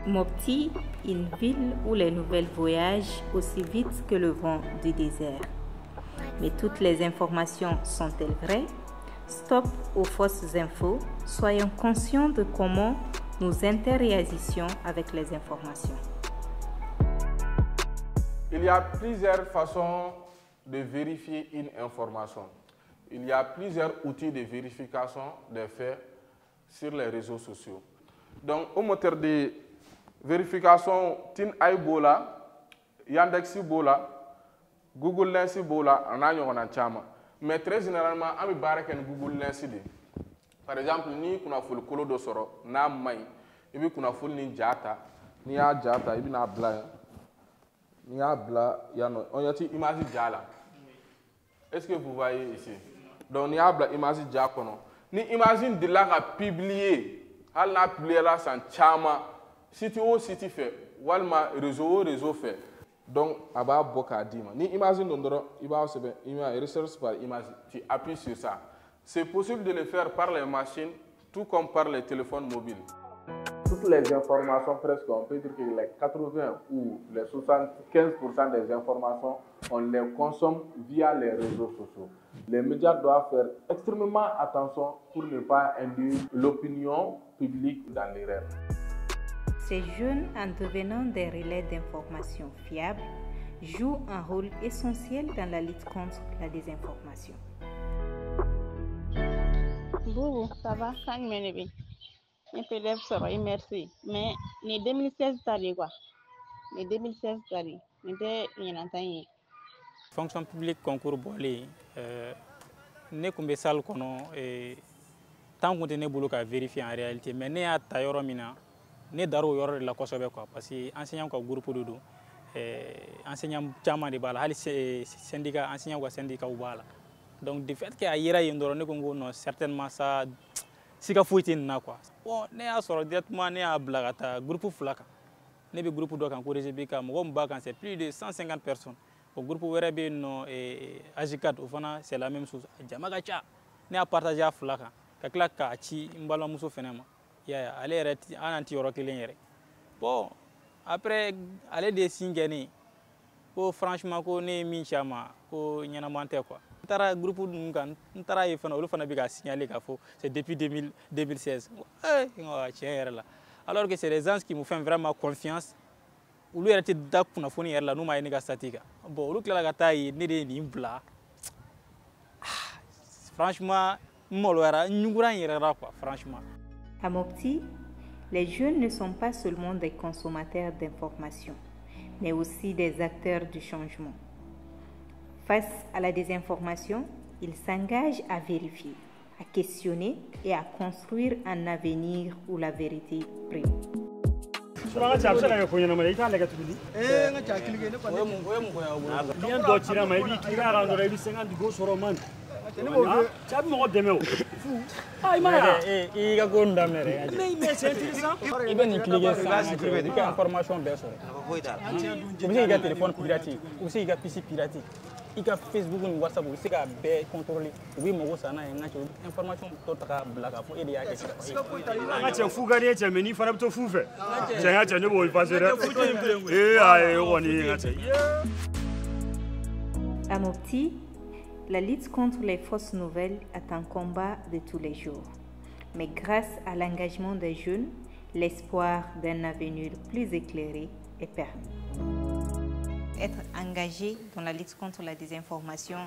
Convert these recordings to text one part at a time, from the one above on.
Mopti, une ville où les nouvelles voyagent aussi vite que le vent du désert. Mais toutes les informations sont-elles vraies? Stop aux fausses infos. Soyons conscients de comment nous interagissons avec les informations. Il y a plusieurs façons de vérifier une information. Il y a plusieurs outils de vérification des faits sur les réseaux sociaux. Donc, au moteur de vérification, tin Aibola, Yandex Bola, Google Lens Bola, on a un chama. Mais très généralement, on a Google Lens. Par exemple, ni kuna ful kolo do soro na mai, ibi kuna ful ni jata, ni a jata, ibi na bla, ni a bla, yano, on yati image jala. Est-ce que vous voyez ici? Donc ni a bla image jakono. Ni imagine de là à publier, hal na publier là sans chama, site au site fait, walma réseau fait. Donc aba boka dima. Ni imagine d'ondoro, iba sebe, image recherche par image, tu appuies sur ça. C'est possible de le faire par les machines, tout comme par les téléphones mobiles. Toutes les informations, presque, on peut dire que les 80 ou les 75% des informations, on les consomme via les réseaux sociaux. Les médias doivent faire extrêmement attention pour ne pas induire l'opinion publique dans l'erreur. Ces jeunes, en devenant des relais d'informations fiables, jouent un rôle essentiel dans la lutte contre la désinformation. Boubou, ça va, 5 minutes. Un PDF sera merci. Mais les 2016 t'arrives quoi? Les 2016 t'arrives. Mais il y en a un. Fonction publique concours bolé. Ne kumbe sal kono tant qu'on tenait boulot qu'à vérifier en réalité. Mais ne a tailleur mina, ne daro yor la kosobe quoi. Parce que enseignant quoi groupe dodo, enseignant chama de bala, hali syndicat enseignant quoi syndicat ou bala. Donc du fait que ailleurs il y a un Congo non certainement ça si ka fouille na quoi. Bon ne a sort directement ne a blagata groupe flaka. Ne be groupe do kan ko rejebi ka mo ba kan c'est plus de 150 personnes. Au groupe werebe no Agicat au fana c'est la même chose. Jamaga cha ne a partager flaka. Ka klaka ci mbalo muso fenema. Ya aller reti ananti yoro kilen yere. Bon après aller des signes ko franchement ko ne mi chama ko nyana mante quoi. Tara groupe ngan tara y fana olu fana bi ka signaler ka fo c'est depuis 2016 alors que c'est les gens qui me font vraiment confiance olu yɛrɛ tɛ da kunnafoni yɛrɛ la n'u ma ye ne ka sati kan bon olu tilala ka taa ye ne de ye nin bila franchement n maloyara n ɲugura n yɛrɛra quoi franchement. À Mopti, les jeunes ne sont pas seulement des consommateurs d'informations, mais aussi des acteurs du changement. Face à la désinformation, ils s'engagent à vérifier, à questionner et à construire un avenir où la vérité prime. Il y a Facebook ou WhatsApp, c'est qu'à bien contrôler. Oui, mon ça n'a rien à information totale blague à fond et des actes. Tu fou gagner, tu mets ni faire tout fou fait. Tu as tu ne veux pas faire. À Mopti, la lutte contre les fausses nouvelles est un combat de tous les jours. Mais grâce à l'engagement des jeunes, l'espoir d'un avenir plus éclairé est permis. Être engagé dans la lutte contre la désinformation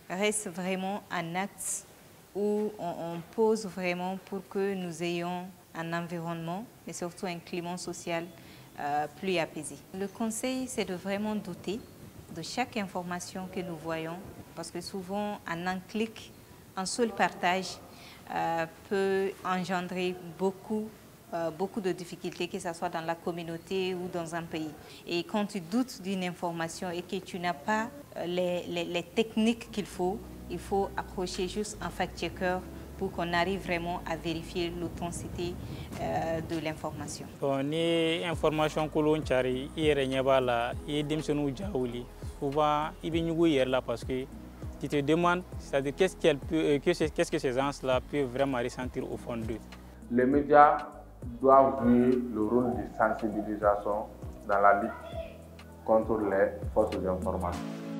reste vraiment un acte où on pose vraiment pour que nous ayons un environnement et surtout un climat social plus apaisé. Le conseil, c'est de vraiment douter de chaque information que nous voyons parce que souvent, en un clic, un seul partage peut engendrer beaucoup de difficultés, que ce soit dans la communauté ou dans un pays. Et quand tu doutes d'une information et que tu n'as pas les techniques qu'il faut, il faut approcher juste un fact-checker pour qu'on arrive vraiment à vérifier l'authenticité de l'information. Ni information que l'on chari, souvent il est là parce que tu te demandes, c'est-à-dire qu'est-ce que ces gens-là peuvent vraiment ressentir au fond d'eux. Les médias doivent jouer le rôle de sensibilisation dans la lutte contre les fausses informations.